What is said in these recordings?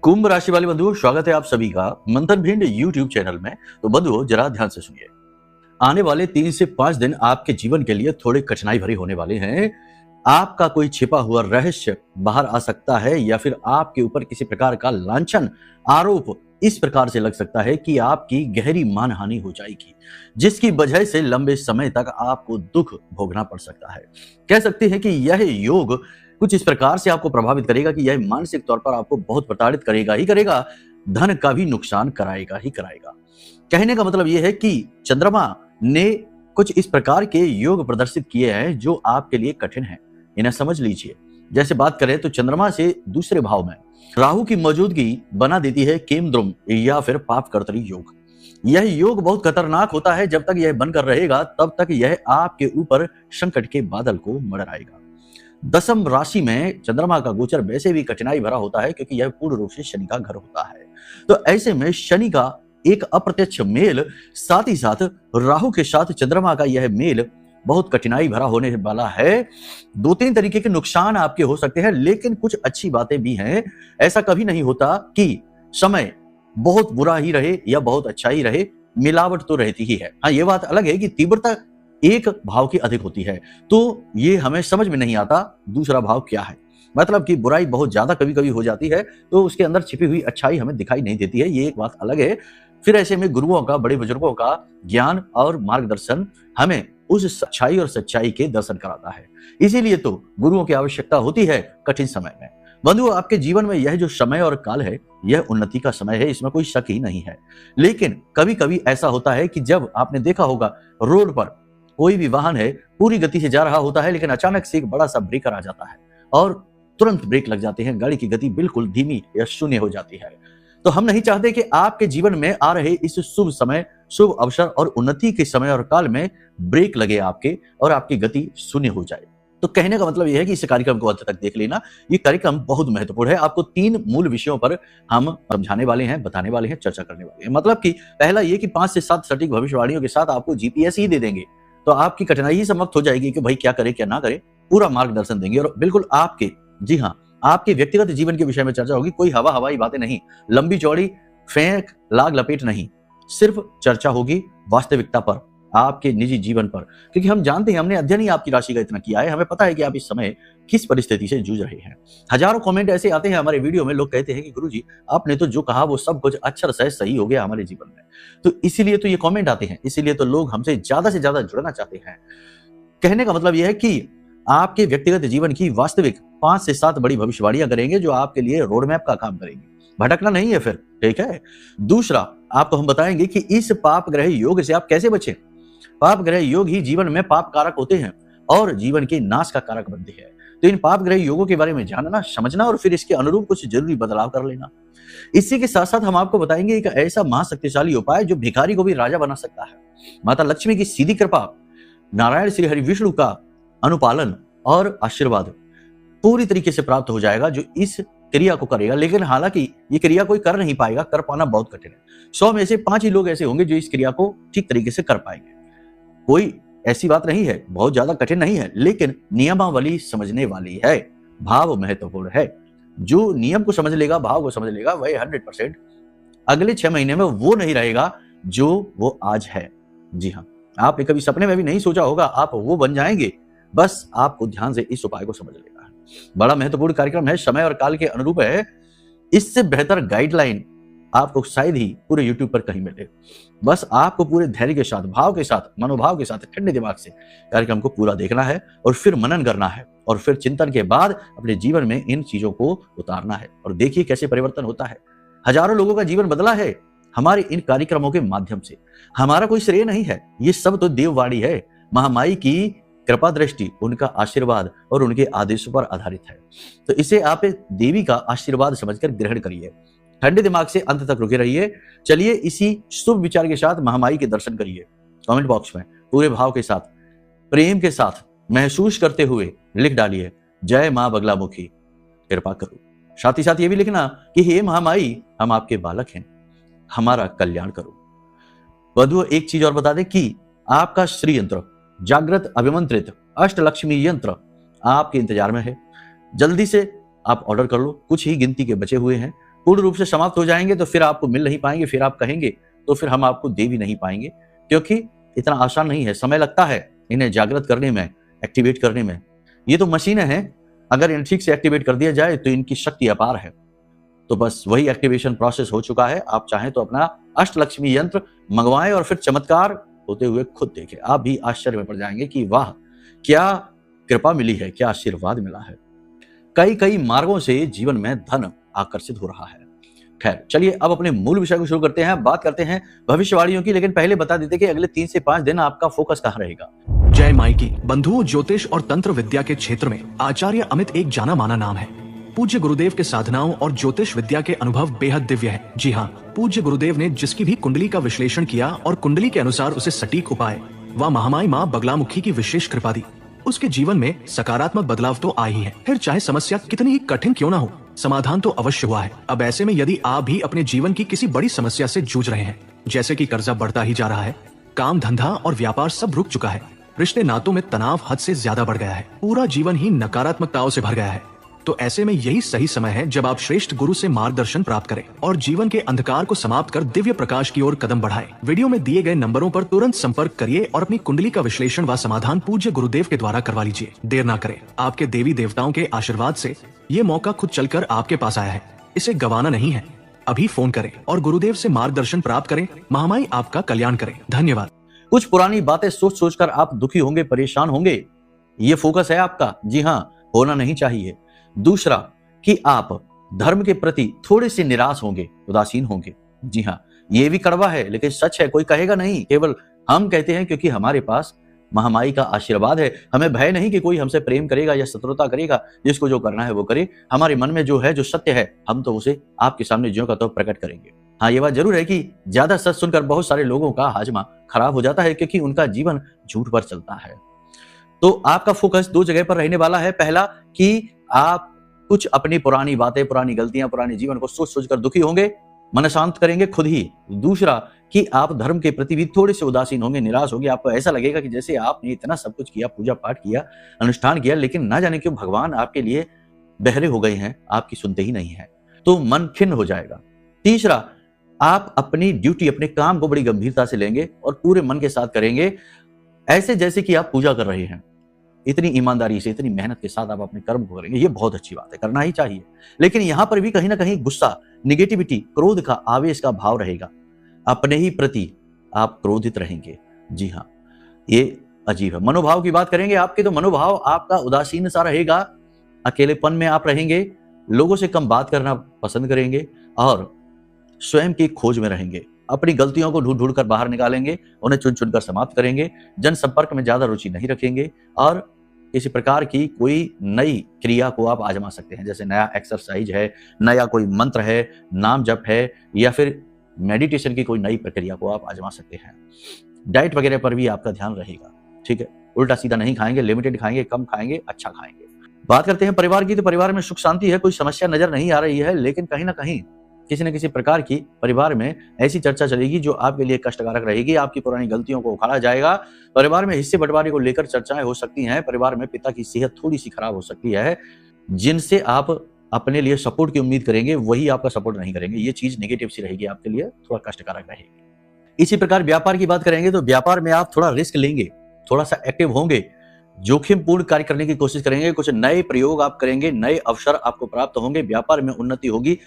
कुंभ राशि वाले बंधुओं, स्वागत है आप सभी का मंथन भिंड यूट्यूब चैनल में। तो बंधुओं, जरा ध्यान से सुनिए। आने वाले 3 से 5 दिन आपके जीवन के लिए थोड़े कठिनाई भरे होने वाले हैं। आपका कोई छिपा हुआ रहस्य बाहर आ सकता है या फिर आपके ऊपर किसी प्रकार का लांछन आरोप इस प्रकार से लग सकता है कि आपकी गहरी मानहानि हो जाएगी, जिसकी वजह से लंबे समय तक आपको दुख भोगना पड़ सकता है। कह सकते हैं कि यह योग कुछ इस प्रकार से आपको प्रभावित करेगा कि यह मानसिक तौर पर आपको बहुत प्रताड़ित करेगा ही करेगा, धन का भी नुकसान कराएगा ही कराएगा। कहने का मतलब यह है कि चंद्रमा ने कुछ इस प्रकार के योग प्रदर्शित किए हैं जो आपके लिए कठिन है, इन्हें समझ लीजिए। जैसे बात करें तो चंद्रमा से दूसरे भाव में राहु की मौजूदगी बना देती है केमद्रुम या फिर पापकर्तरी योग। यह योग बहुत खतरनाक होता है। जब तक यह बनकर रहेगा तब तक यह आपके ऊपर संकट के बादल को मंडराएगा। दसम राशि में चंद्रमा का गोचर वैसे भी कठिनाई भरा होता है क्योंकि यह पूर्ण रूप से शनि का घर होता है। तो ऐसे में शनि का एक अप्रत्यक्ष मेल, साथ ही साथ राहु के साथ चंद्रमा का यह मेल बहुत कठिनाई भरा होने वाला है। 2-3 तरीके के नुकसान आपके हो सकते हैं, लेकिन कुछ अच्छी बातें भी हैं। ऐसा कभी नहीं होता कि समय बहुत बुरा ही रहे या बहुत अच्छा ही रहे, मिलावट तो रहती ही है। हाँ, ये बात अलग है कि तीव्रता एक भाव की अधिक होती है, तो ये हमें समझ में नहीं आता दूसरा भाव क्या है। मतलब कि बुराई बहुत ज्यादा कभी कभी हो जाती है तो उसके अंदर छिपी हुई अच्छाई हमें दिखाई नहीं देती है, ये एक बात अलग है। फिर ऐसे में गुरुओं का, बड़े बुजुर्गों का ज्ञान और मार्गदर्शन हमें उस अच्छाई और सच्चाई के दर्शन कराता है। इसीलिए तो गुरुओं की आवश्यकता होती है कठिन समय में। बंधुओं, आपके जीवन में यह जो समय और काल है, यह उन्नति का समय है, इसमें कोई शक ही नहीं है। लेकिन कभी कभी ऐसा होता है कि जब आपने देखा होगा रोड पर कोई भी वाहन है पूरी गति से जा रहा होता है, लेकिन अचानक से एक बड़ा सा ब्रेकर आ जाता है और तुरंत ब्रेक लग जाते हैं, गाड़ी की गति बिल्कुल धीमी या शून्य हो जाती है। तो हम नहीं चाहते कि आपके जीवन में आ रहे इस शुभ समय, शुभ अवसर और उन्नति के समय और काल में ब्रेक लगे आपके और आपकी गति शून्य हो जाए। तो कहने का मतलब यह है कि इस कार्यक्रम को अंत तक देख लेना। ये कार्यक्रम बहुत महत्वपूर्ण है। आपको 3 मूल विषयों पर हम समझाने वाले हैं, बताने वाले हैं, चर्चा करने वाले हैं। मतलब कि पहला ये कि 5 से 7 सटीक भविष्यवाणियों के साथ आपको जीपीएस ही दे देंगे, तो आपकी कठिनाई ही समाप्त हो जाएगी कि भाई क्या करे क्या ना करे। पूरा मार्गदर्शन देंगे और बिल्कुल आपके, जी हाँ, आपके व्यक्तिगत जीवन के विषय में चर्चा होगी। कोई हवाई बातें नहीं, लंबी चौड़ी फेंक लाग लपेट नहीं, सिर्फ चर्चा होगी वास्तविकता पर, आपके निजी जीवन पर। क्योंकि हम जानते हैं, हमने अध्ययन ही आपकी राशि का इतना किया है, हमें पता है कि आप इस समय किस परिस्थिति से जूझ रहे हैं। हजारों कमेंट ऐसे आते हैं हमारे वीडियो में, लोग कहते हैं कि गुरुजी आपने तो जो कहा वो सब कुछ अक्षर सह सही हो गया हमारे जीवन में। तो इसीलिए तो ये कमेंट आते हैं, इसीलिए तो लोग हमसे ज्यादा से ज्यादा जुड़ना चाहते हैं। कहने का मतलब यह है कि आपके व्यक्तिगत जीवन की वास्तविक 5 से 7 बड़ी भविष्यवाणियां करेंगे जो आपके लिए रोड मैप का काम करेंगे। भटकना नहीं है फिर, ठीक है। दूसरा, आपको हम बताएंगे कि इस पाप ग्रह योग से आप कैसे बचें। पाप ग्रह योग ही जीवन में पाप कारक होते हैं और जीवन के नाश का कारक बनते हैं। तो इन पाप ग्रह योगों के बारे में जानना, समझना और फिर इसके अनुरूप कुछ जरूरी बदलाव कर लेना। इसी के साथ साथ हम आपको बताएंगे एक ऐसा महाशक्तिशाली उपाय जो भिखारी को भी राजा बना सकता है। माता लक्ष्मी की सीधी कृपा, नारायण श्री हरि विष्णु का अनुपालन और आशीर्वाद पूरी तरीके से प्राप्त हो जाएगा जो इस क्रिया को करेगा। लेकिन हालांकि ये क्रिया कोई कर नहीं पाएगा, कर पाना बहुत कठिन है। 100 में से 5 ही लोग ऐसे होंगे जो इस क्रिया को ठीक तरीके से कर पाएंगे। कोई ऐसी बात नहीं है, बहुत ज्यादा कठिन नहीं है, लेकिन नियमावली समझने वाली है। भाव महत्वपूर्ण है। जो नियम को समझ लेगा, भाव को समझ लेगा, वह 100% अगले 6 महीने में वो नहीं रहेगा जो वो आज है। जी हाँ, आपने कभी सपने में भी नहीं सोचा होगा आप वो बन जाएंगे। बस आपको ध्यान से इस उपाय को समझ लेना है। बड़ा महत्वपूर्ण कार्यक्रम है, समय और काल के अनुरूप है। इससे बेहतर गाइडलाइन आपको शायद ही पूरे YouTube पर कहीं मिले। बस आपको पूरे धैर्य के साथ, भाव के साथ, मनोभाव के साथ, ठंडे दिमाग से कार्यक्रम को पूरा देखना है और फिर मनन करना है और फिर चिंतन के बाद अपने जीवन में इन चीजों को उतारना है। और देखिए कैसे परिवर्तन होता है। हजारों लोगों का जीवन बदला है हमारे इन कार्यक्रमों के माध्यम से। हमारा कोई श्रेय नहीं है, ये सब तो देववाणी है, महामाई की कृपा दृष्टि, उनका आशीर्वाद और उनके आदेशों पर आधारित है। तो इसे आप देवी का आशीर्वाद समझकर ग्रहण करिए। ठंडे दिमाग से अंत तक रुके रहिए। चलिए इसी शुभ विचार के साथ महामाई के दर्शन करिए। कमेंट बॉक्स में पूरे भाव के साथ, प्रेम के साथ महसूस करते हुए लिख डालिए, जय मां बगलामुखी कृपा करो। साथ ही साथ ये भी लिखना कि हे महामाई, हम आपके बालक हैं, हमारा कल्याण करो। बंधुओं, एक चीज और बता दें कि आपका श्री यंत्र, जागृत अभिमंत्रित अष्टलक्ष्मी यंत्र आपके इंतजार में है। जल्दी से आप ऑर्डर कर लो, कुछ ही गिनती के बचे हुए हैं। पूर्ण रूप से समाप्त हो जाएंगे तो फिर आपको मिल नहीं पाएंगे, फिर आप कहेंगे तो फिर हम आपको दे भी नहीं पाएंगे, क्योंकि इतना आसान नहीं है, समय लगता है इन्हें जागृत करने में, एक्टिवेट करने में। ये तो मशीनें हैं, अगर इन्हें ठीक से एक्टिवेट कर दिया जाए तो इनकी शक्ति अपार है। तो बस वही एक्टिवेशन प्रोसेस हो चुका है। आप चाहें तो अपना अष्टलक्ष्मी यंत्र मंगवाएं और फिर चमत्कार होते हुए खुद देखें। आप भी आश्चर्य में पड़ जाएंगे कि वाह, क्या कृपा मिली है, क्या आशीर्वाद मिला है। कई कई मार्गों से जीवन में धन आकर्षित हो रहा है। खैर चलिए अब अपने मूल विषय को शुरू करते हैं। बात करते हैं भविष्यवाणियों की, लेकिन पहले बता देते कि अगले 3 से 5 दिन आपका फोकस कहाँ रहेगा। जय माई की बंधुओं, ज्योतिष और तंत्र विद्या के क्षेत्र में आचार्य अमित एक जाना माना नाम है। पूज्य गुरुदेव के साधनाओं और ज्योतिष विद्या के अनुभव बेहद दिव्य है। जी हाँ, पूज्य गुरुदेव ने जिसकी भी कुंडली का विश्लेषण किया और कुंडली के अनुसार उसे सटीक उपाय व महामाई माँ बगलामुखी की विशेष कृपा दी, उसके जीवन में सकारात्मक बदलाव तो आ ही है। फिर चाहे समस्या कितनी ही कठिन क्यों ना हो, समाधान तो अवश्य हुआ है। अब ऐसे में यदि आप भी अपने जीवन की किसी बड़ी समस्या से जूझ रहे हैं, जैसे कि कर्जा बढ़ता ही जा रहा है, काम धंधा और व्यापार सब रुक चुका है, रिश्ते नातों में तनाव हद से ज्यादा बढ़ गया है, पूरा जीवन ही नकारात्मकताओं से भर गया है, तो ऐसे में यही सही समय है जब आप श्रेष्ठ गुरु से मार्गदर्शन प्राप्त करें और जीवन के अंधकार को समाप्त कर दिव्य प्रकाश की ओर कदम बढ़ाएं। वीडियो में दिए गए नंबरों पर तुरंत संपर्क करिए और अपनी कुंडली का विश्लेषण व समाधान पूज्य गुरुदेव के द्वारा करवा लीजिए। देर ना करें, आपके देवी देवताओं के आशीर्वाद से ये मौका खुद चलकर आपके पास आया है, इसे गंवाना नहीं है। अभी फोन करें और गुरुदेव से मार्गदर्शन प्राप्त करें। महामाई आपका कल्याण करें। धन्यवाद। कुछ पुरानी बातें सोच सोचकर आप दुखी होंगे, परेशान होंगे, ये फोकस है आपका। जी हाँ, होना नहीं चाहिए। दूसरा कि आप धर्म के प्रति थोड़े से निराश होंगे, उदासीन होंगे। जी हाँ, ये भी कड़वा है लेकिन सच है, कोई कहेगा नहीं, केवल हम कहते हैं क्योंकि हमारे पास महामाई का आशीर्वाद है। हमें भय नहीं कि कोई हमसे प्रेम करेगा या शत्रुता करेगा, जिसको जो करना है वो करे। हमारे मन में जो है, जो सत्य है, हम तो उसे आपके सामने ज्यों का त्यों प्रकट करेंगे। हाँ, ये बात जरूर है कि ज्यादा सच सुनकर बहुत सारे लोगों का हाजमा खराब हो जाता है, क्योंकि उनका जीवन झूठ पर चलता है। तो आपका फोकस 2 जगह पर रहने वाला है। पहला कि आप कुछ अपनी पुरानी बातें, पुरानी गलतियां, पुराने जीवन को सोच सोच कर दुखी होंगे, मन शांत करेंगे खुद ही। दूसरा कि आप धर्म के प्रति भी थोड़े से उदासीन होंगे, निराश होंगे। आपको ऐसा लगेगा कि जैसे आपने इतना सब कुछ किया, पूजा पाठ किया, अनुष्ठान किया, लेकिन ना जाने क्यों भगवान आपके लिए बहरे हो गए हैं, आपकी सुनते ही नहीं है, तो मन खिन्न हो जाएगा। तीसरा, आप अपनी ड्यूटी, अपने काम को बड़ी गंभीरता से लेंगे और पूरे मन के साथ करेंगे, ऐसे जैसे कि आप पूजा कर रहे हैं। इतनी ईमानदारी से, इतनी मेहनत के साथ आप अपने कर्म को करेंगे, ये बहुत अच्छी बात है, करना ही चाहिए। लेकिन यहां पर भी कहीं ना कहीं गुस्सा, निगेटिविटी, क्रोध का, आवेश का भाव रहेगा। अपने ही प्रति आप क्रोधित रहेंगे। जी हाँ, ये अजीब है। मनोभाव की बात करेंगे आपके, तो मनोभाव आपका उदासीन सा रहेगा, अकेलेपन में आप रहेंगे, लोगों से कम बात करना पसंद करेंगे और स्वयं की खोज में रहेंगे। अपनी गलतियों को ढूंढ ढूंढ कर बाहर निकालेंगे, उन्हें चुन चुन कर समाप्त करेंगे, जन संपर्क में ज्यादा रुचि नहीं रखेंगे और इसी प्रकार की कोई नई क्रिया को आप आजमा सकते हैं, जैसे नया एक्सरसाइज है, नया कोई मंत्र है, नाम जप है, या फिर मेडिटेशन की कोई नई प्रक्रिया को आप आजमा सकते हैं। डाइट वगैरह पर भी आपका ध्यान रहेगा। ठीक है, उल्टा सीधा नहीं खाएंगे, लिमिटेड खाएंगे, कम खाएंगे, अच्छा खाएंगे। बात करते हैं परिवार की, तो परिवार में सुख शांति है, कोई समस्या नजर नहीं आ रही है, लेकिन कहीं ना कहीं किसी न किसी प्रकार की परिवार में ऐसी चर्चा चलेगी जो आपके लिए कष्टकारक रहेगी। आपकी पुरानी गलतियों को उखाड़ा जाएगा। परिवार में हिस्से बंटवारे को लेकर चर्चाएं हो सकती हैं। परिवार में पिता की सेहत थोड़ी सी खराब हो सकती है, जिनसे आप अपने लिए सपोर्ट की उम्मीद करेंगे, वही आपका सपोर्ट नहीं करेंगे। ये चीज नेगेटिव सी रहेगी, आपके लिए थोड़ा कष्टकारक रहेगी। इसी प्रकार व्यापार की बात करेंगे, तो व्यापार में आप थोड़ा रिस्क लेंगे, थोड़ा सा एक्टिव होंगे, जोखिम पूर्ण कार्य करने की कोशिश करेंगे, कुछ नए प्रयोग आप करेंगे, नए अवसर आपको प्राप्त होंगे, व्यापार में उन्नति होगी,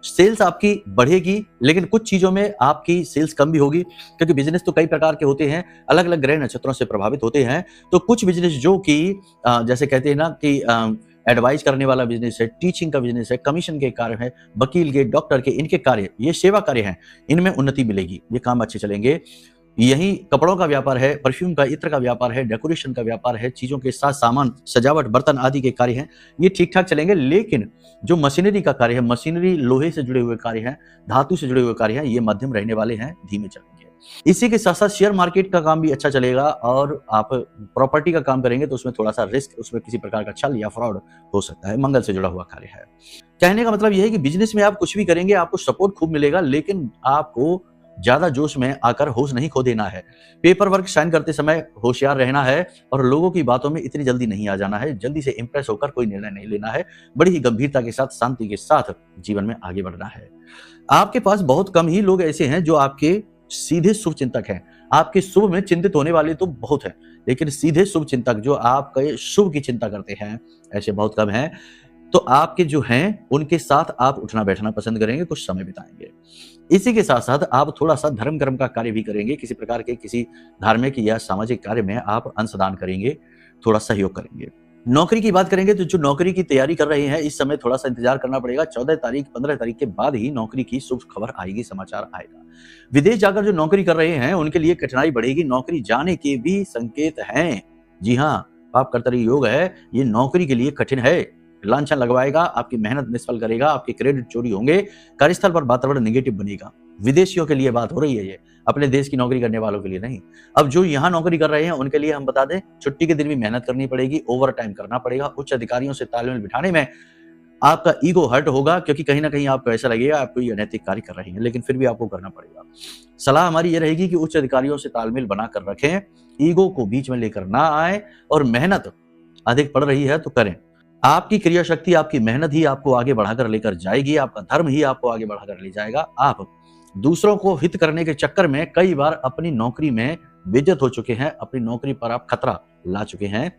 सेल्स आपकी बढ़ेगी। लेकिन कुछ चीजों में आपकी सेल्स कम भी होगी, क्योंकि बिजनेस तो कई प्रकार के होते हैं, अलग अलग ग्रह नक्षत्रों से प्रभावित होते हैं। तो कुछ बिजनेस जो कि जैसे कहते हैं ना कि एडवाइस करने वाला बिजनेस है, टीचिंग का बिजनेस है, कमीशन के कार्य है, वकील के, डॉक्टर के, इनके कार्य, ये सेवा कार्य हैं, इनमें उन्नति मिलेगी, ये काम अच्छे चलेंगे। यही कपड़ों का व्यापार है, परफ्यूम का, इत्र का व्यापार है, डेकोरेशन का व्यापार है, चीजों के साथ सामान, सजावट, बर्तन आदि के कार्य हैं, ये ठीक ठाक चलेंगे। लेकिन जो मशीनरी का कार्य है, मशीनरी, लोहे से जुड़े हुए कार्य हैं, धातु से जुड़े हुए कार्य हैं, ये मध्यम रहने वाले हैं, धीमे चलेंगे। इसी के साथ साथ शेयर मार्केट का काम भी अच्छा चलेगा, और आप प्रॉपर्टी का काम करेंगे तो उसमें थोड़ा सा रिस्क, उसमें किसी प्रकार का छल या फ्रॉड हो सकता है। मंगल से जुड़ा हुआ कार्य है। कहने का मतलब यह है कि बिजनेस में आप कुछ भी करेंगे, आपको सपोर्ट खूब मिलेगा, लेकिन आपको ज्यादा जोश में आकर होश नहीं खो देना है। पेपर वर्क साइन करते समय होशियार रहना है और लोगों की बातों में इतनी जल्दी नहीं आ जाना है। जल्दी से इंप्रेस होकर कोई निर्णय नहीं लेना है। बड़ी ही गंभीरता के साथ, शांति के साथ जीवन में आगे बढ़ना है। आपके पास बहुत कम ही लोग ऐसे हैं जो आपके सीधे शुभ चिंतक हैं। आपके शुभ में चिंतित होने वाले तो बहुत हैं, लेकिन सीधे शुभ चिंतक जो आपके शुभ की चिंता करते हैं, ऐसे बहुत कम हैं। तो आपके जो हैं उनके साथ आप उठना बैठना पसंद करेंगे, कुछ समय बिताएंगे। इसी के साथ साथ आप थोड़ा सा धर्म कर्म का कार्य भी करेंगे। किसी प्रकार के किसी धार्मिक या सामाजिक कार्य में आप अंशदान करेंगे, थोड़ा सहयोग करेंगे। नौकरी की बात करेंगे तो जो नौकरी की तैयारी कर रहे हैं, इस समय थोड़ा सा इंतजार करना पड़ेगा। 14 तारीख 15 तारीख के बाद ही नौकरी की शुभ खबर आएगी, समाचार आएगा। विदेश जाकर जो नौकरी कर रहे हैं उनके लिए कठिनाई बढ़ेगी। नौकरी जाने के भी संकेत हैं। जी हाँ, पाप कर्तरी योग है, ये नौकरी के लिए कठिन है। लांछन लगवाएगा, आपकी मेहनत निष्फल करेगा, आपके क्रेडिट चोरी होंगे, कार्यस्थल पर वातावरण नेगेटिव बनेगा। विदेशियों के लिए बात हो रही है, ये अपने देश की नौकरी करने वालों के लिए नहीं। अब जो यहाँ नौकरी कर रहे हैं उनके लिए हम बता दें, छुट्टी के दिन भी मेहनत करनी पड़ेगी, ओवर टाइम करना पड़ेगा। उच्च अधिकारियों से तालमेल बिठाने में आपका ईगो हर्ट होगा, क्योंकि कहीं ना कहीं आपको ऐसा लगेगा आप कोई अनैतिक कार्य कर रहे हैं, लेकिन फिर भी आपको करना पड़ेगा। सलाह हमारी ये रहेगी कि उच्च अधिकारियों से तालमेल बनाकर रखें, ईगो को बीच में लेकर ना आए, और मेहनत अधिक पड़ रही है तो करें। आपकी क्रिया शक्ति, आपकी मेहनत ही आपको आगे बढ़ाकर लेकर जाएगी, आपका धर्म ही आपको आगे बढ़ाकर ले जाएगा। आप दूसरों को हित करने के चक्कर में कई बार अपनी नौकरी में बेइज्जत हो चुके हैं, अपनी नौकरी पर आप खतरा ला चुके हैं।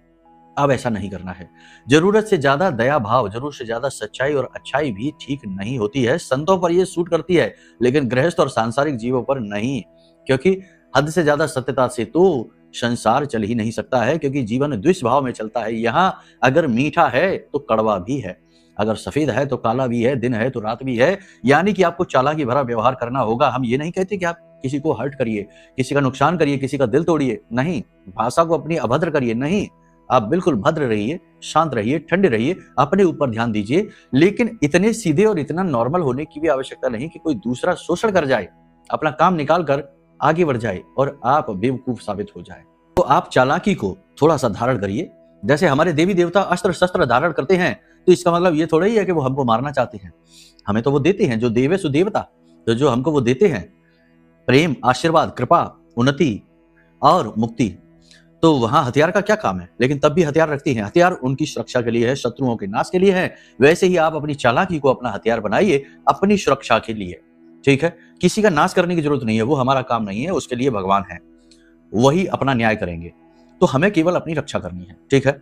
अब ऐसा नहीं करना है। जरूरत से ज्यादा दया भाव, जरूरत से ज्यादा सच्चाई और अच्छाई भी ठीक नहीं होती है। संतों पर यह सूट करती है, लेकिन गृहस्थ और सांसारिक जीवों पर नहीं, क्योंकि हद से ज्यादा सत्यता से तो संसार चल ही नहीं सकता है, क्योंकि जीवन द्विष भाव में चलता है। यहाँ अगर मीठा है तो कड़वा भी है, अगर सफेद है तो काला भी है, दिन है तो रात भी है। यानी कि आपको चालाकी भरा व्यवहार करना होगा। हम ये नहीं कहते कि आप किसी को हर्ट करिए, किसी का नुकसान करिए, किसी का दिल तोड़िए, नहीं। भाषा को अपनी अभद्र करिए, नहीं। आप बिल्कुल भद्र रहिए, शांत रहिए, ठंडे रहिए, अपने ऊपर ध्यान दीजिए। लेकिन इतने सीधे और इतना नॉर्मल होने की भी आवश्यकता नहीं कि कोई दूसरा शोषण कर जाए, अपना काम निकाल कर आगे बढ़ जाए और आप बेवकूफ साबित हो जाए। तो आप चालाकी को थोड़ा सा धारण करिए। जैसे हमारे देवी देवता अस्त्र शस्त्र धारण करते हैं, तो इसका मतलब ये थोड़ा ही है कि वो हमको मारना चाहते हैं। हमें तो वो देते हैं, जो देवे सु देवता, तो जो हमको वो देते हैं प्रेम, आशीर्वाद, कृपा, उन्नति और मुक्ति। तो वहां हथियार का क्या काम है, लेकिन तब भी हथियार रखती हैं। हथियार उनकी सुरक्षा के लिए है, शत्रुओं के नाश के लिए है। वैसे ही आप अपनी चालाकी को अपना हथियार बनाइए, अपनी सुरक्षा के लिए। ठीक है, किसी का नाश करने की जरूरत नहीं है, वो हमारा काम नहीं है, उसके लिए भगवान है, वही अपना न्याय करेंगे। तो हमें केवल अपनी रक्षा करनी है। ठीक है,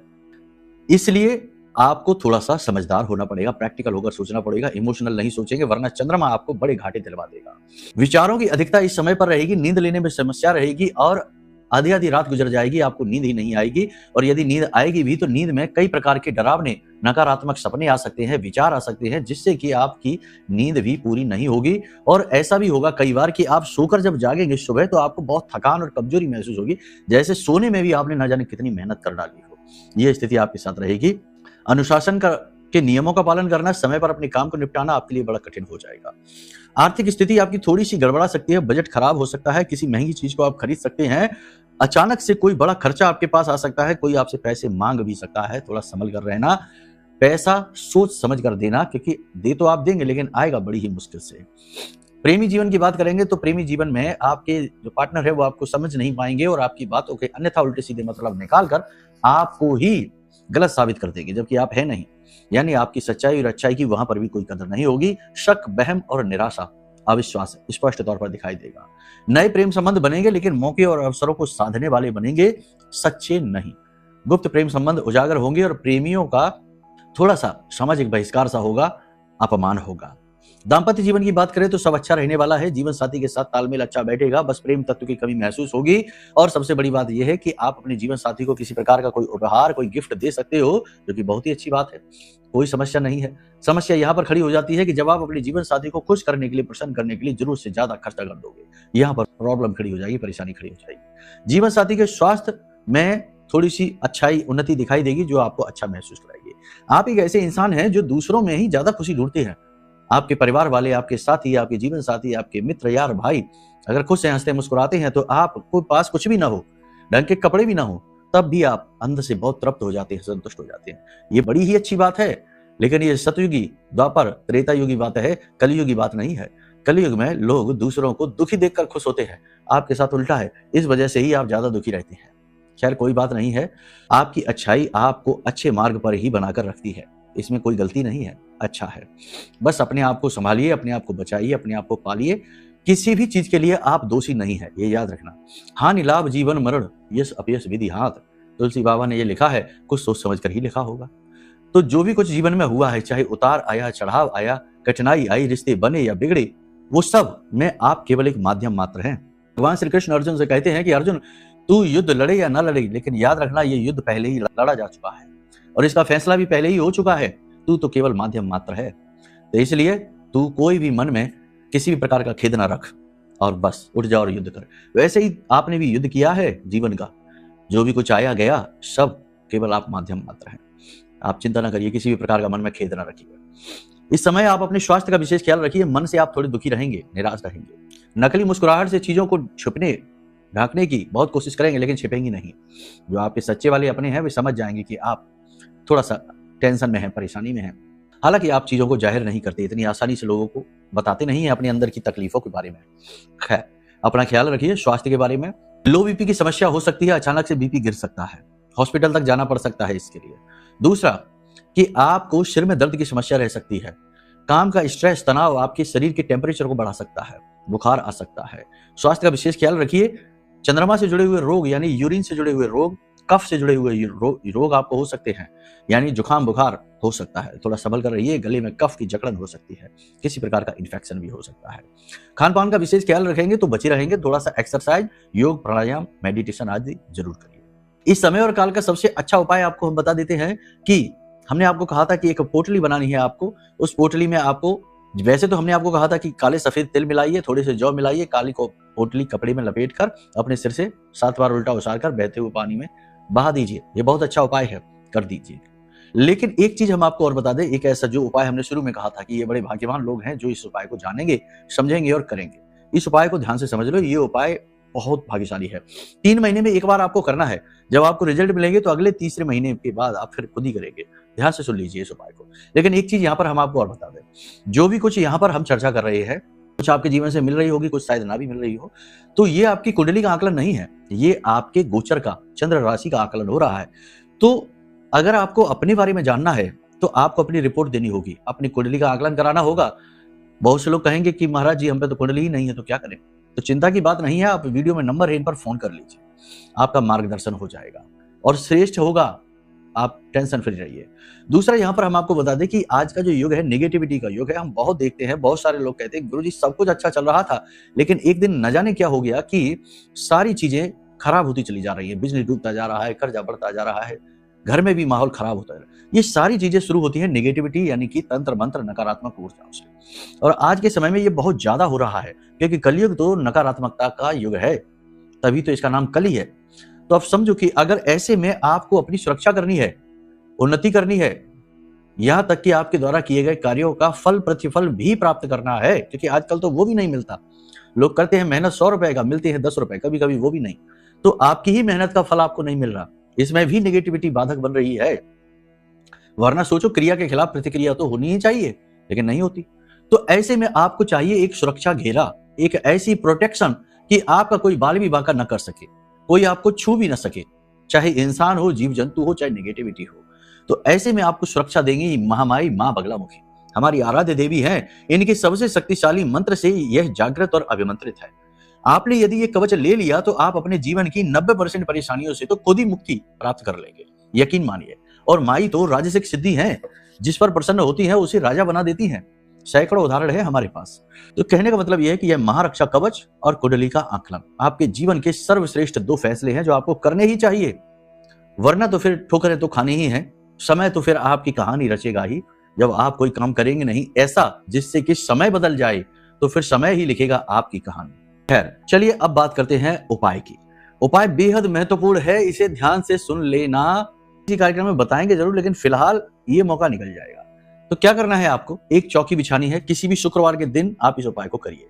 इसलिए आपको थोड़ा सा समझदार होना पड़ेगा, प्रैक्टिकल होकर सोचना पड़ेगा। इमोशनल नहीं सोचेंगे, वरना चंद्रमा आपको बड़े घाटे दिलवा देगा। विचारों की अधिकता इस समय पर रहेगी, नींद लेने में समस्या रहेगी और आधी आधी रात गुजर जाएगी, आपको नींद ही नहीं आएगी। और यदि नींद आएगी भी तो नींद में कई प्रकार के डरावने नकारात्मक सपने आ सकते हैं, विचार आ सकते हैं, जिससे कि आपकी नींद भी पूरी नहीं होगी। और ऐसा भी होगा कई बार कि आप सोकर जब जागेंगे सुबह, तो आपको बहुत थकान और कमजोरी महसूस होगी, जैसे सोने में भी आपने न जाने कितनी मेहनत कर डाली हो। यह स्थिति आपके साथ रहेगी। अनुशासन के नियमों का पालन करना, समय पर अपने काम को निपटाना आपके लिए बड़ा कठिन हो जाएगा। आर्थिक स्थिति आपकी थोड़ी सी गड़बड़ा सकती है, बजट खराब हो सकता है, किसी महंगी चीज को आप खरीद सकते हैं, अचानक से कोई बड़ा खर्चा आपके पास आ सकता है, कोई आपसे पैसे मांग भी सकता है। थोड़ा संभल कर रहना, पैसा सोच समझ कर देना, क्योंकि दे तो आप देंगे लेकिन आएगा बड़ी ही मुश्किल से। प्रेमी जीवन की बात करेंगे तो प्रेमी जीवन में आपके जो पार्टनर है वो आपको समझ नहीं पाएंगे और आपकी बातों के अन्यथा उल्टे सीधे मतलब निकाल कर आपको ही गलत साबित कर देंगे, जबकि आप है नहीं। यानी आपकी सच्चाई और अच्छाई की वहां पर भी कोई कदर नहीं होगी। शक, बहम और निराशा, अविश्वास स्पष्ट तौर पर दिखाई देगा। नए प्रेम संबंध बनेंगे, लेकिन मौके और अवसरों को साधने वाले बनेंगे, सच्चे नहीं। गुप्त प्रेम संबंध उजागर होंगे और प्रेमियों का थोड़ा सा सामाजिक बहिष्कार सा होगा, अपमान होगा। दाम्पत्य जीवन की बात करें तो सब अच्छा रहने वाला है, जीवन साथी के साथ तालमेल अच्छा बैठेगा, बस प्रेम तत्व की कमी महसूस होगी। और सबसे बड़ी बात यह है कि आप अपने जीवन साथी को किसी प्रकार का कोई उपहार, कोई गिफ्ट दे सकते हो, जो कि बहुत ही अच्छी बात है, कोई समस्या नहीं है। समस्या यहाँ पर खड़ी हो जाती है कि जब आप अपने जीवन साथी को खुश करने के लिए, प्रसन्न करने के लिए जरूरत से ज्यादा खर्चा कर दोगे, यहाँ पर प्रॉब्लम खड़ी हो जाएगी, परेशानी खड़ी हो जाएगी। जीवन साथी के स्वास्थ्य में थोड़ी सी अच्छाई, उन्नति दिखाई देगी, जो आपको अच्छा महसूस कराएगी। आप एक ऐसे इंसान हैं जो दूसरों में ही ज्यादा खुशी ढूंढते हैं। आपके परिवार वाले, आपके साथी, आपके जीवन साथी, आपके मित्र, यार, भाई अगर खुश हैं, हंसते मुस्कुराते हैं, तो आपको पास कुछ भी ना हो, ढंग के कपड़े भी ना हो, तब भी आप अंदर से बहुत तृप्त हो जाते हैं, संतुष्ट हो जाते हैं। ये बड़ी ही अच्छी बात है। लेकिन ये सतयुगी, द्वापर, त्रेता युगी बात है, कलयुगी बात नहीं है। कलयुग में लोग दूसरों को दुखी देखकर खुश होते हैं, आपके साथ उल्टा है, इस वजह से ही आप ज्यादा दुखी रहते हैं। खैर कोई बात नहीं है, आपकी अच्छाई आपको अच्छे मार्ग पर ही बनाकर रखती है, इसमें कोई गलती नहीं है, अच्छा है। बस अपने आप को संभालिए, अपने आप को बचाइए, अपने आप को पालिए, किसी भी चीज के लिए आप दोषी नहीं है, ये याद रखना। हानि लाभ जीवन मरण यश अपयश विधि हाथ, तुलसी बाबा ने ये लिखा है, कुछ सोच समझ कर ही लिखा होगा। तो जो भी कुछ जीवन में हुआ है, चाहे उतार आया, चढ़ाव आया, कठिनाई आई, रिश्ते बने या बिगड़े, वो सब में आप केवल एक माध्यम मात्र हैं। भगवान श्री कृष्ण अर्जुन से कहते हैं कि अर्जुन तू युद्ध लड़े या ना लड़े, लेकिन याद रखना ये युद्ध पहले ही लड़ा जा चुका है और इसका फैसला भी पहले ही हो चुका है, तू तो केवल माध्यम मात्र है। तो इसलिए तू कोई भी मन में किसी भी प्रकार का खेद ना रख और बस उठ जा और युद्ध कर। वैसे ही आपने भी युद्ध किया है जीवन का, जो भी कुछ आया गया सब केवल आप माध्यम मात्र हैं। आप चिंता ना करिए, किसी भी प्रकार का मन में खेद ना रखिए। इस समय आप अपने स्वास्थ्य का विशेष ख्याल रखिए, मन से आप थोड़े दुखी रहेंगे, निराश रहेंगे। नकली मुस्कुराहट से चीजों को छुपने ढांकने की बहुत कोशिश करेंगे, लेकिन छिपेंगी नहीं। जो आपके सच्चे वाले अपने हैं वे समझ जाएंगे कि आप थोड़ा सा टेंशन में हैं, परेशानी में हैं। हालांकि आप चीजों को जाहिर नहीं करते, इतनी आसानी से लोगों को बताते नहीं है अपने अंदर की तकलीफों के बारे में। खैर अपना ख्याल रखिए। स्वास्थ्य के बारे में लो बीपी की समस्या हो सकती है, अचानक से बीपी गिर सकता है, हॉस्पिटल तक जाना पड़ सकता है इसके लिए। दूसरा कि आपको सिर में दर्द की समस्या रह सकती है, काम का स्ट्रेस तनाव आपके शरीर के टेम्परेचर को बढ़ा सकता है, बुखार आ सकता है। स्वास्थ्य का विशेष ख्याल रखिए। चंद्रमा से जुड़े हुए रोग यानी यूरिन से जुड़े हुए रोग, कफ से जुड़े हुए रोग आपको हो सकते हैं, यानी जुकाम बुखार हो सकता है, थोड़ा संभल कर रहिए। गले में कफ की जकड़न हो सकती है, किसी प्रकार का इन्फेक्शन भी हो सकता है। खान पान का विशेष ख्याल रखेंगे तो बचे रहेंगे। थोड़ा सा एक्सरसाइज, योग, प्राणायाम, मेडिटेशन आदि जरूर करिए। इस समय और काल का सबसे अच्छा उपाय आपको हम बता देते हैं कि हमने आपको कहा था कि एक पोटली बनानी है आपको। उस पोटली में आपको, वैसे तो हमने आपको कहा था कि काले सफेद तिल मिलाइए, थोड़े से जौ मिलाइए, काली को पोटली कपड़े में लपेटकर अपने सिर से 7 बार उल्टा उछालकर बहते हुए पानी में बहा दीजिए। ये बहुत अच्छा उपाय है, कर दीजिए। लेकिन एक चीज हम आपको और बता दें, एक ऐसा जो उपाय हमने शुरू में कहा था कि ये बड़े भाग्यवान लोग हैं जो इस उपाय को जानेंगे, समझेंगे और करेंगे। इस उपाय को ध्यान से समझ लो, ये उपाय बहुत भाग्यशाली है। 3 महीने में एक बार आपको करना है। जब आपको रिजल्ट मिलेंगे तो अगले तीसरे महीने के बाद आप फिर खुद ही करेंगे। ध्यान से सुन लीजिए इस उपाय को। लेकिन एक चीज यहाँ पर हम आपको और बता दें, जो भी कुछ यहाँ पर हम चर्चा कर रहे हैं, कुछ आपके जीवन से मिल रही होगी, कुछ शायद ना भी मिल रही हो, तो ये आपकी कुंडली का आकलन नहीं है, ये आपके गोचर का, चंद्र राशि का आकलन हो रहा है। तो अगर आपको अपने बारे में जानना है तो आपको अपनी रिपोर्ट देनी होगी, अपनी कुंडली का आकलन कराना होगा। बहुत से लोग कहेंगे कि महाराज जी हम पे तो कुंडली ही नहीं है, तो क्या करें? तो चिंता की बात नहीं है, आप वीडियो में नंबर है, इन पर फोन कर लीजिए, आपका मार्गदर्शन हो जाएगा और श्रेष्ठ होगा, आप टेंशन फ्री रहिए। दूसरा यहाँ पर हम आपको बता दें कि आज का जो युग है नेगेटिविटी का युग है। हम बहुत देखते हैं, बहुत सारे लोग कहते हैं गुरुजी सब कुछ अच्छा चल रहा था, लेकिन एक दिन न जाने क्या हो गया कि सारी चीजें खराब होती चली जा रही है, बिजली डूबता जा रहा है, कर्जा बढ़ता जा रहा है, घर में भी माहौल खराब होता है। ये सारी चीजें शुरू होती है नेगेटिविटी यानी कि तंत्र मंत्र नकारात्मक ऊर्जाओं से। और आज के समय में ये बहुत ज्यादा हो रहा है, क्योंकि कलयुग तो नकारात्मकता का युग है, तभी तो इसका नाम कली है। तो आप समझो कि अगर ऐसे में आपको अपनी सुरक्षा करनी है, उन्नति करनी है, यहां तक कि आपके द्वारा किए गए कार्यों का फल प्रतिफल भी प्राप्त करना है, क्योंकि आजकल तो वो भी नहीं मिलता। लोग करते हैं मेहनत 100 रुपए का, मिलते हैं 10 रुपए, कभी कभी वो भी नहीं। तो आपकी ही मेहनत का फल आपको नहीं मिल रहा, इसमें भी नेगेटिविटी बाधक बन रही है। वरना सोचो, क्रिया के खिलाफ प्रतिक्रिया तो होनी ही चाहिए, लेकिन नहीं होती। तो ऐसे में आपको चाहिए एक सुरक्षा घेरा, एक ऐसी प्रोटेक्शन कि आपका कोई बाल भी बांका न कर सके, कोई आपको छू भी न सके, चाहे इंसान हो, जीव जंतु हो, चाहे नेगेटिविटी हो। तो ऐसे में आपको सुरक्षा देंगी महामाई मां बगलामुखी, हमारी आराध्य देवी हैं। इनके सबसे शक्तिशाली मंत्र से यह जागृत और अभिमंत्रित है। आपने यदि ये कवच ले लिया तो आप अपने जीवन की 90% परेशानियों से तो खुद ही मुक्ति प्राप्त कर लेंगे, यकीन मानिए। और माई तो राजसिक सिद्धि है, जिस पर प्रसन्न होती है उसे राजा बना देती है। सैकड़ों उदाहरण है हमारे पास। तो कहने का मतलब यह है कि यह महारक्षा कवच और कुंडली का आकलन आपके जीवन के सर्वश्रेष्ठ 2 फैसले हैं जो आपको करने ही चाहिए, वरना तो फिर ठोकरें तो खानी ही है। समय तो फिर आपकी कहानी रचेगा ही, जब आप कोई काम करेंगे नहीं ऐसा जिससे कि समय बदल जाए, तो फिर समय ही लिखेगा आपकी कहानी। खैर चलिए अब बात करते हैं उपाय की। उपाय बेहद महत्वपूर्ण है, इसे ध्यान से सुन लेना। इसी कार्यक्रम में बताएंगे जरूर, लेकिन फिलहाल ये मौका निकल जाएगा। तो क्या करना है आपको, एक चौकी बिछानी है। किसी भी शुक्रवार के दिन आप इस उपाय को करिए।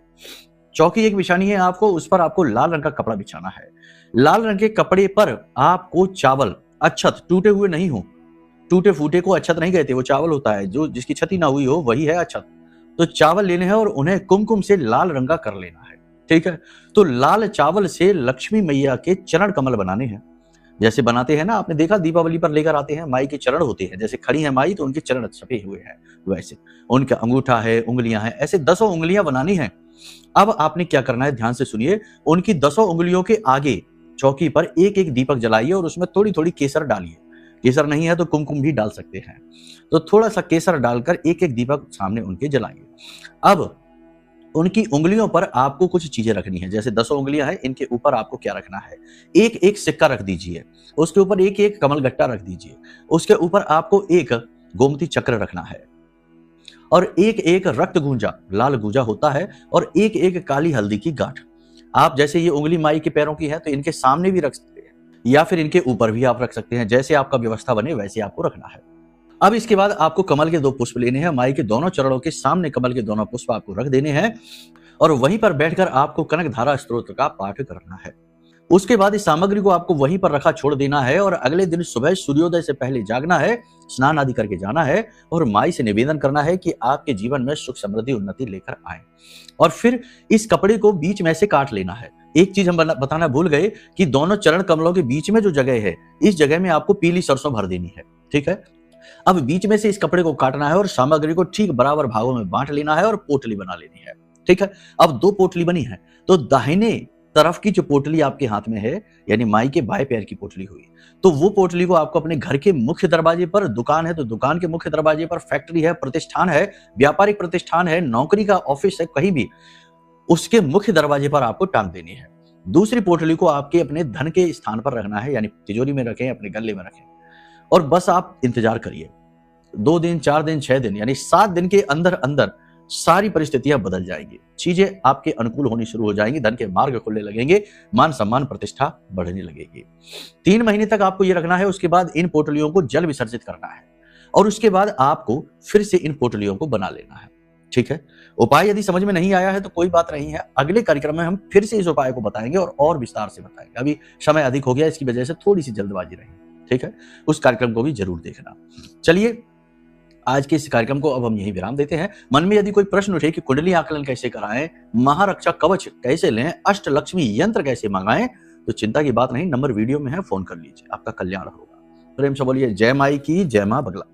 चौकी एक बिछानी है आपको, उस पर आपको लाल रंग का कपड़ा बिछाना है। लाल रंग के कपड़े पर आपको चावल, अक्षत, टूटे हुए नहीं हो, टूटे फूटे को अक्षत नहीं कहते, वो चावल होता है जो जिसकी क्षति ना हुई हो वही है अक्षत। तो चावल लेने हैं और उन्हें कुमकुम से लाल रंग का कर लेना है। ठीक है, तो लाल चावल से लक्ष्मी मैया के चरण कमल बनाने हैं। जैसे बनाते हैं ना, आपने देखा दीपावली पर लेकर आते हैं, माई के चरण होते हैं, जैसे खड़ी है माई तो उनके चरण छपे हुए हैं, वैसे उनका अंगूठा है, उंगलियां हैं, ऐसे 10 उंगलियां बनानी हैं। अब आपने क्या करना है, ध्यान से सुनिए। उनकी 10 उंगलियों के आगे चौकी पर एक एक दीपक जलाइए और उसमें थोड़ी थोड़ी केसर डालिए। केसर नहीं है तो कुमकुम भी डाल सकते हैं। तो थोड़ा सा केसर डालकर एक एक दीपक सामने उनके जलाइए। अब उनकी उंगलियों पर आपको कुछ चीजें रखनी है। जैसे 10 उंगलियां हैं, इनके ऊपर आपको क्या रखना है, एक एक सिक्का रख दीजिए, उसके ऊपर एक एक कमल गट्टा रख दीजिए, उसके ऊपर आपको एक गोमती चक्र रखना है और एक एक रक्त गूंजा, लाल गूंजा होता है, और एक एक काली हल्दी की गांठ। आप जैसे ये उंगली माई के पैरों की है तो इनके सामने भी रख सकते हैं या फिर इनके ऊपर भी आप रख सकते हैं, जैसे आपका व्यवस्था बने वैसे आपको रखना है। अब इसके बाद आपको कमल के 2 पुष्प लेने हैं, माई के दोनों चरणों के सामने कमल के दोनों पुष्प आपको रख देने हैं और वहीं पर बैठकर आपको कनक धारा स्तोत्र का पाठ करना है। उसके बाद इस सामग्री को आपको वहीं पर रखा छोड़ देना है और अगले दिन सुबह सूर्योदय से पहले जागना है, स्नान आदि करके जाना है और माई से निवेदन करना है कि आपके जीवन में सुख समृद्धि उन्नति लेकर आए। और फिर इस कपड़े को बीच में से काट लेना है। एक चीज हम बताना भूल गए कि दोनों चरण कमलों के बीच में जो जगह है, इस जगह में आपको पीली सरसों भर देनी है। ठीक है, अब बीच में से इस कपड़े को काटना है और सामग्री को ठीक बराबर भागों में बांट लेना है और पोटली बना लेनी है। ठीक है, अब 2 पोटली बनी है तो दाहिने तरफ की जो पोटली आपके हाथ में है, यानी माई के बाएं पैर की पोटली हुई, तो वो पोटली को आपको अपने घर के मुख्य दरवाजे पर, दुकान है तो दुकान के मुख्य दरवाजे पर, फैक्ट्री है, प्रतिष्ठान है, व्यापारिक प्रतिष्ठान है, नौकरी का ऑफिस है, कहीं भी उसके मुख्य दरवाजे पर आपको टांग देनी है। दूसरी पोटली को आपके अपने धन के स्थान पर रखना है, यानी तिजोरी में रखें, अपने गले में रखें और बस आप इंतजार करिए। 2 दिन, 4 दिन, 6 दिन, यानी 7 दिन के अंदर अंदर सारी परिस्थितियां बदल जाएंगी, चीजें आपके अनुकूल होनी शुरू हो जाएंगी, धन के मार्ग खुलने लगेंगे, मान सम्मान प्रतिष्ठा बढ़ने लगेगी। 3 महीने तक आपको ये रखना है। उसके बाद इन पोटलियों को जल विसर्जित करना है और उसके बाद आपको फिर से इन पोटलियों को बना लेना है। ठीक है, उपाय यदि समझ में नहीं आया है तो कोई बात नहीं है, अगले कार्यक्रम में हम फिर से इस उपाय को बताएंगे और विस्तार से बताएंगे। अभी समय अधिक हो गया, इसकी वजह से थोड़ी सी जल्दबाजी रही। ठीक है, उस कार्यक्रम को भी जरूर देखना। चलिए, आज के इस कार्यक्रम को अब हम यहीं विराम देते हैं। मन में यदि कोई प्रश्न उठे कि कुंडली आकलन कैसे कराएं, महारक्षा कवच कैसे लें, अष्टलक्ष्मी यंत्र कैसे मंगाएं, तो चिंता की बात नहीं, नंबर वीडियो में है, फोन कर लीजिए, आपका कल्याण होगा। प्रेम से बोलिए जय माई की, जय मां बगला।